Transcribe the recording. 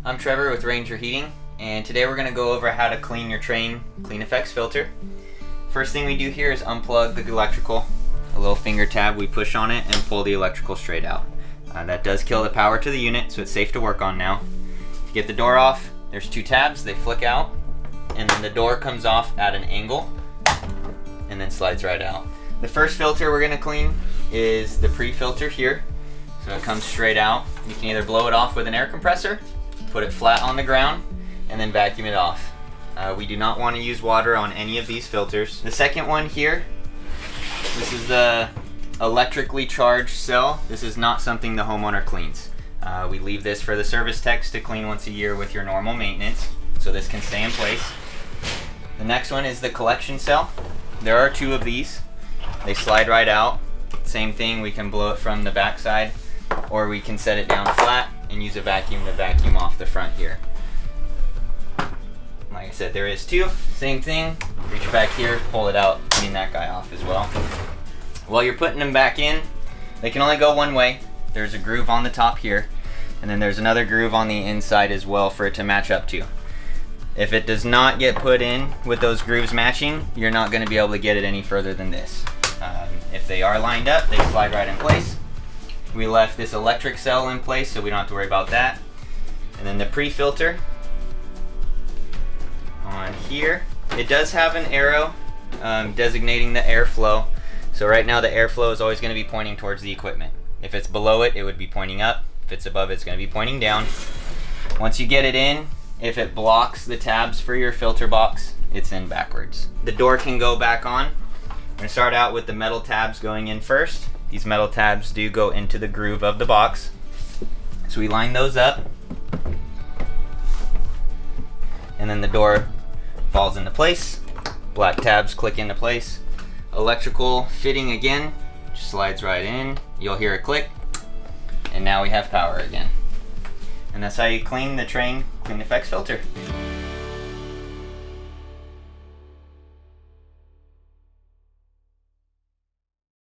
I'm Trevor with Ranger Heating, and today we're going to go over how to clean your Train Clean Effects filter. First thing we do here is unplug the electrical. A little finger tab, we push on it and pull the electrical straight out. That does kill the power to the unit, so it's safe to work on now. To get the door off, there's two tabs, they flick out, and then the door comes off at an angle and then slides right out. The first filter we're going to clean is the pre-filter here. So it comes straight out. You can either blow it off with an air compressor, put it flat on the ground, and then vacuum it off. We do not want to use water on any of these filters. The second one here, this is the electrically charged cell. This is not something the homeowner cleans. We leave this for the service techs to clean once a year with your normal maintenance, so this can stay in place. The next one is the collection cell. There are two of these. They slide right out. Same thing, we can blow it from the back side, or we can set it down flat and use a vacuum to vacuum off the front here. Like I said, there is two. Same thing, reach back here, pull it out, clean that guy off as well. While you're putting them back in, they can only go one way. There's a groove on the top here, and then there's another groove on the inside as well for it to match up to. If it does not get put in with those grooves matching, you're not going to be able to get it any further than this. If they are lined up, they slide right in place. We left this electric cell in place, so we don't have to worry about that. And then the pre-filter on here, it does have an arrow designating the airflow. So right now the airflow is always going to be pointing towards the equipment. If it's below it, it would be pointing up. If it's above it, it's going to be pointing down. Once you get it in, if it blocks the tabs for your filter box, it's in backwards. The door can go back on. I'm going to start out with the metal tabs going in first. These metal tabs do go into the groove of the box. So we line those up, and then the door falls into place. Black tabs click into place. Electrical fitting again, just slides right in. You'll hear a click, and now we have power again. And that's how you clean the Train Clean Effects filter.